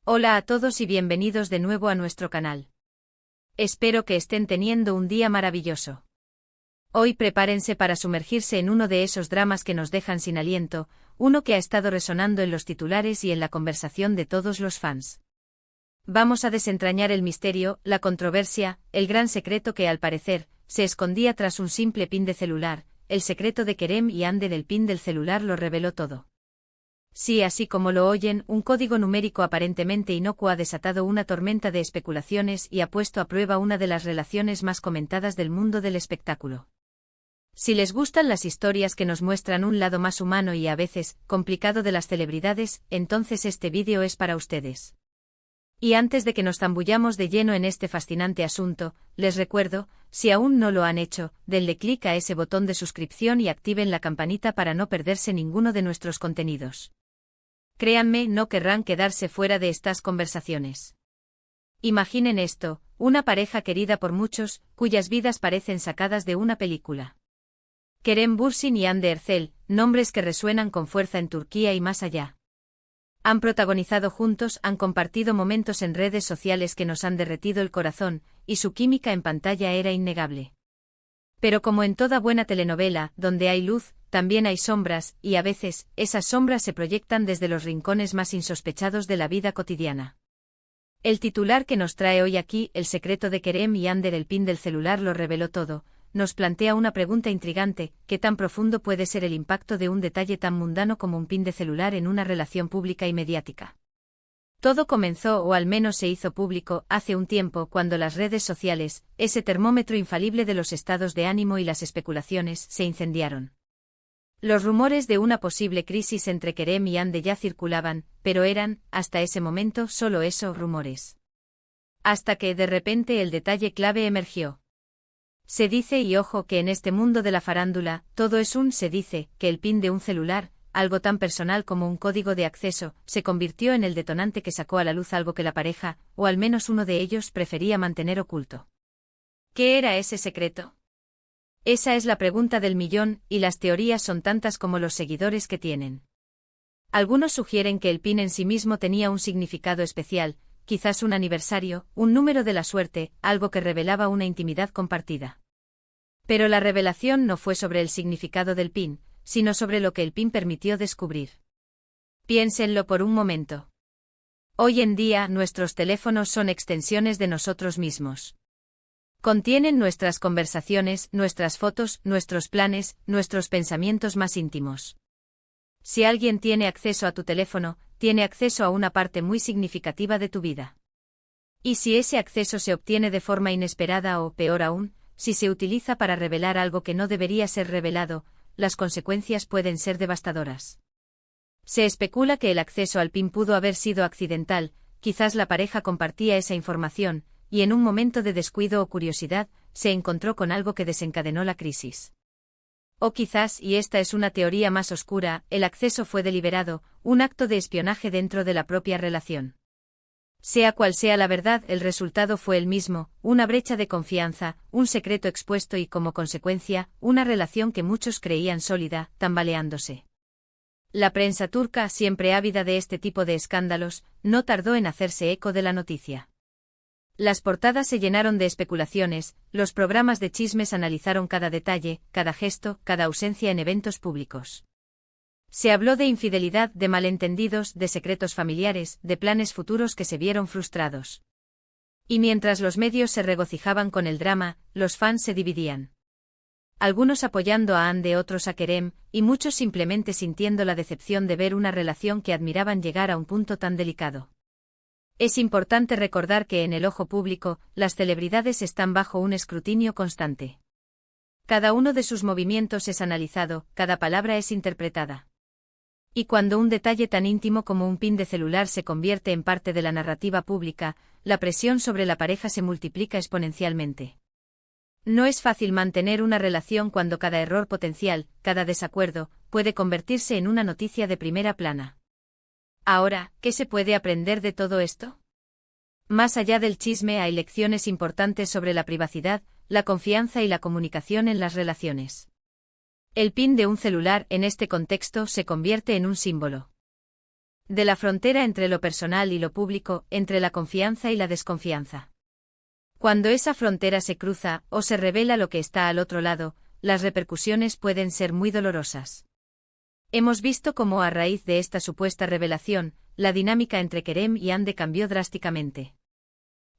Hola a todos y bienvenidos de nuevo a nuestro canal. Espero que estén teniendo un día maravilloso. Hoy prepárense para sumergirse en uno de esos dramas que nos dejan sin aliento, uno que ha estado resonando en los titulares y en la conversación de todos los fans. Vamos a desentrañar el misterio, la controversia, el gran secreto que al parecer se escondía tras un simple pin de celular. El secreto de Kerem y Hande del pin del celular lo reveló todo. Sí, así como lo oyen, un código numérico aparentemente inocuo ha desatado una tormenta de especulaciones y ha puesto a prueba una de las relaciones más comentadas del mundo del espectáculo. Si les gustan las historias que nos muestran un lado más humano y a veces complicado de las celebridades, entonces este vídeo es para ustedes. Y antes de que nos zambullamos de lleno en este fascinante asunto, les recuerdo, si aún no lo han hecho, denle clic a ese botón de suscripción y activen la campanita para no perderse ninguno de nuestros contenidos. Créanme, no querrán quedarse fuera de estas conversaciones. Imaginen esto, una pareja querida por muchos, cuyas vidas parecen sacadas de una película. Kerem Bürsin y Hande Erçel, nombres que resuenan con fuerza en Turquía y más allá. Han protagonizado juntos, han compartido momentos en redes sociales que nos han derretido el corazón, y su química en pantalla era innegable. Pero como en toda buena telenovela, donde hay luz, también hay sombras, y a veces, esas sombras se proyectan desde los rincones más insospechados de la vida cotidiana. El titular que nos trae hoy aquí, El secreto de Kerem y Hande el pin del celular lo reveló todo, nos plantea una pregunta intrigante: ¿qué tan profundo puede ser el impacto de un detalle tan mundano como un pin de celular en una relación pública y mediática? Todo comenzó, o al menos se hizo público, hace un tiempo, cuando las redes sociales, ese termómetro infalible de los estados de ánimo y las especulaciones, se incendiaron. Los rumores de una posible crisis entre Kerem y Hande ya circulaban, pero eran, hasta ese momento, solo eso, rumores. Hasta que, de repente, el detalle clave emergió. Se dice, y ojo que en este mundo de la farándula, todo es se dice, que el pin de un celular, algo tan personal como un código de acceso, se convirtió en el detonante que sacó a la luz algo que la pareja, o al menos uno de ellos, prefería mantener oculto. ¿Qué era ese secreto? Esa es la pregunta del millón, y las teorías son tantas como los seguidores que tienen. Algunos sugieren que el pin en sí mismo tenía un significado especial, quizás un aniversario, un número de la suerte, algo que revelaba una intimidad compartida. Pero la revelación no fue sobre el significado del pin, sino sobre lo que el pin permitió descubrir. Piénsenlo por un momento. Hoy en día nuestros teléfonos son extensiones de nosotros mismos. Contienen nuestras conversaciones, nuestras fotos, nuestros planes, nuestros pensamientos más íntimos. Si alguien tiene acceso a tu teléfono, tiene acceso a una parte muy significativa de tu vida. Y si ese acceso se obtiene de forma inesperada o, peor aún, si se utiliza para revelar algo que no debería ser revelado, las consecuencias pueden ser devastadoras. Se especula que el acceso al pin pudo haber sido accidental, quizás la pareja compartía esa información, y en un momento de descuido o curiosidad, se encontró con algo que desencadenó la crisis. O quizás, y esta es una teoría más oscura, el acceso fue deliberado, un acto de espionaje dentro de la propia relación. Sea cual sea la verdad, el resultado fue el mismo, una brecha de confianza, un secreto expuesto y, como consecuencia, una relación que muchos creían sólida, tambaleándose. La prensa turca, siempre ávida de este tipo de escándalos, no tardó en hacerse eco de la noticia. Las portadas se llenaron de especulaciones, los programas de chismes analizaron cada detalle, cada gesto, cada ausencia en eventos públicos. Se habló de infidelidad, de malentendidos, de secretos familiares, de planes futuros que se vieron frustrados. Y mientras los medios se regocijaban con el drama, los fans se dividían. Algunos apoyando a Hande, otros a Kerem, y muchos simplemente sintiendo la decepción de ver una relación que admiraban llegar a un punto tan delicado. Es importante recordar que en el ojo público, las celebridades están bajo un escrutinio constante. Cada uno de sus movimientos es analizado, cada palabra es interpretada. Y cuando un detalle tan íntimo como un pin de celular se convierte en parte de la narrativa pública, la presión sobre la pareja se multiplica exponencialmente. No es fácil mantener una relación cuando cada error potencial, cada desacuerdo, puede convertirse en una noticia de primera plana. Ahora, ¿qué se puede aprender de todo esto? Más allá del chisme hay lecciones importantes sobre la privacidad, la confianza y la comunicación en las relaciones. El pin de un celular, en este contexto, se convierte en un símbolo. De la frontera entre lo personal y lo público, entre la confianza y la desconfianza. Cuando esa frontera se cruza, o se revela lo que está al otro lado, las repercusiones pueden ser muy dolorosas. Hemos visto cómo a raíz de esta supuesta revelación, la dinámica entre Kerem y Hande cambió drásticamente.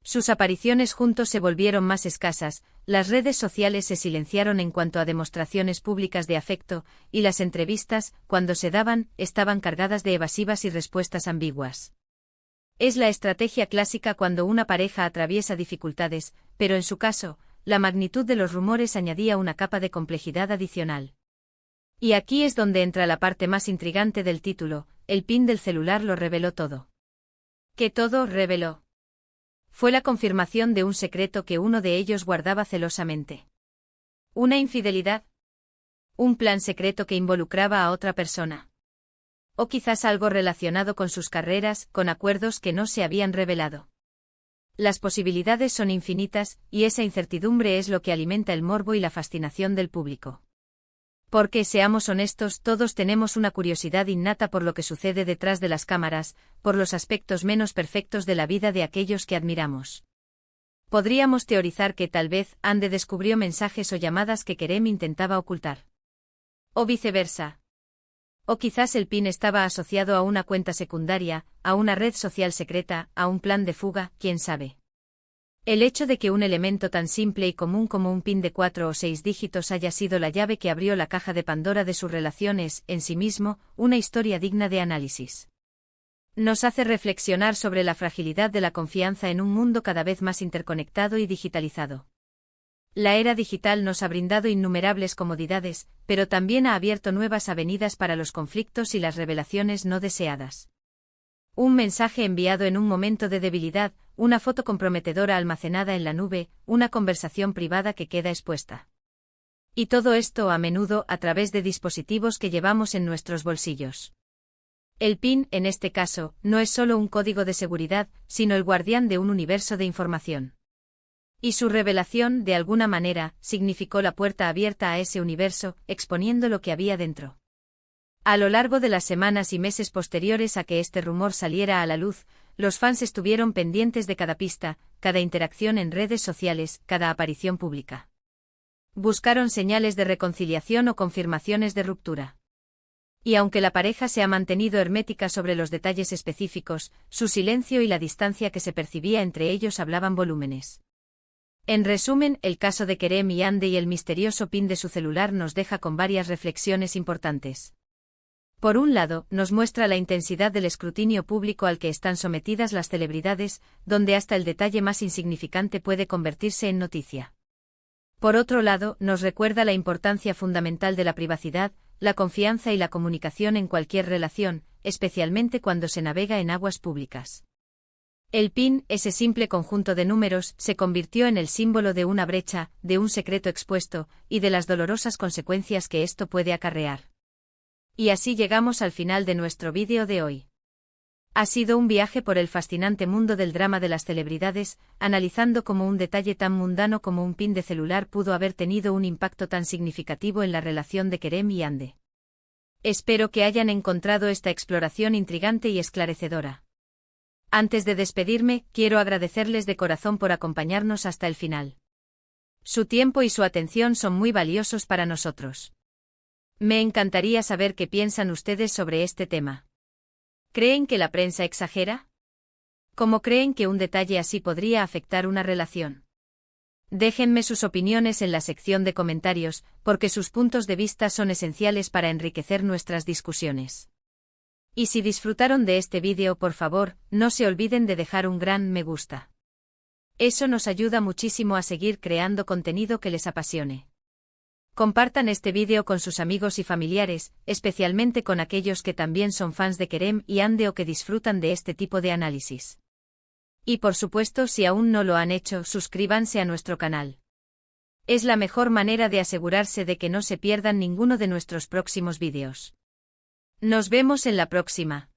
Sus apariciones juntos se volvieron más escasas, las redes sociales se silenciaron en cuanto a demostraciones públicas de afecto, y las entrevistas, cuando se daban, estaban cargadas de evasivas y respuestas ambiguas. Es la estrategia clásica cuando una pareja atraviesa dificultades, pero en su caso, la magnitud de los rumores añadía una capa de complejidad adicional. Y aquí es donde entra la parte más intrigante del título, el PIN del celular lo reveló todo. ¿Qué todo reveló? Fue la confirmación de un secreto que uno de ellos guardaba celosamente. ¿Una infidelidad? ¿Un plan secreto que involucraba a otra persona? O quizás algo relacionado con sus carreras, con acuerdos que no se habían revelado. Las posibilidades son infinitas, y esa incertidumbre es lo que alimenta el morbo y la fascinación del público. Porque, seamos honestos, todos tenemos una curiosidad innata por lo que sucede detrás de las cámaras, por los aspectos menos perfectos de la vida de aquellos que admiramos. Podríamos teorizar que tal vez Hande descubrió mensajes o llamadas que Kerem intentaba ocultar. O viceversa. O quizás el PIN estaba asociado a una cuenta secundaria, a una red social secreta, a un plan de fuga, quién sabe. El hecho de que un elemento tan simple y común como un PIN de 4 o 6 dígitos haya sido la llave que abrió la caja de Pandora de sus relaciones, en sí mismo, una historia digna de análisis. Nos hace reflexionar sobre la fragilidad de la confianza en un mundo cada vez más interconectado y digitalizado. La era digital nos ha brindado innumerables comodidades, pero también ha abierto nuevas avenidas para los conflictos y las revelaciones no deseadas. Un mensaje enviado en un momento de debilidad, una foto comprometedora almacenada en la nube, una conversación privada que queda expuesta. Y todo esto a menudo a través de dispositivos que llevamos en nuestros bolsillos. El PIN, en este caso, no es solo un código de seguridad, sino el guardián de un universo de información. Y su revelación, de alguna manera, significó la puerta abierta a ese universo, exponiendo lo que había dentro. A lo largo de las semanas y meses posteriores a que este rumor saliera a la luz, los fans estuvieron pendientes de cada pista, cada interacción en redes sociales, cada aparición pública. Buscaron señales de reconciliación o confirmaciones de ruptura. Y aunque la pareja se ha mantenido hermética sobre los detalles específicos, su silencio y la distancia que se percibía entre ellos hablaban volúmenes. En resumen, el caso de Kerem y Hande y el misterioso PIN de su celular nos deja con varias reflexiones importantes. Por un lado, nos muestra la intensidad del escrutinio público al que están sometidas las celebridades, donde hasta el detalle más insignificante puede convertirse en noticia. Por otro lado, nos recuerda la importancia fundamental de la privacidad, la confianza y la comunicación en cualquier relación, especialmente cuando se navega en aguas públicas. El PIN, ese simple conjunto de números, se convirtió en el símbolo de una brecha, de un secreto expuesto, y de las dolorosas consecuencias que esto puede acarrear. Y así llegamos al final de nuestro vídeo de hoy. Ha sido un viaje por el fascinante mundo del drama de las celebridades, analizando cómo un detalle tan mundano como un PIN de celular pudo haber tenido un impacto tan significativo en la relación de Kerem y Hande. Espero que hayan encontrado esta exploración intrigante y esclarecedora. Antes de despedirme, quiero agradecerles de corazón por acompañarnos hasta el final. Su tiempo y su atención son muy valiosos para nosotros. Me encantaría saber qué piensan ustedes sobre este tema. ¿Creen que la prensa exagera? ¿Cómo creen que un detalle así podría afectar una relación? Déjenme sus opiniones en la sección de comentarios, porque sus puntos de vista son esenciales para enriquecer nuestras discusiones. Y si disfrutaron de este vídeo, por favor, no se olviden de dejar un gran me gusta. Eso nos ayuda muchísimo a seguir creando contenido que les apasione. Compartan este vídeo con sus amigos y familiares, especialmente con aquellos que también son fans de Kerem y Hande o que disfrutan de este tipo de análisis. Y por supuesto, si aún no lo han hecho, suscríbanse a nuestro canal. Es la mejor manera de asegurarse de que no se pierdan ninguno de nuestros próximos vídeos. Nos vemos en la próxima.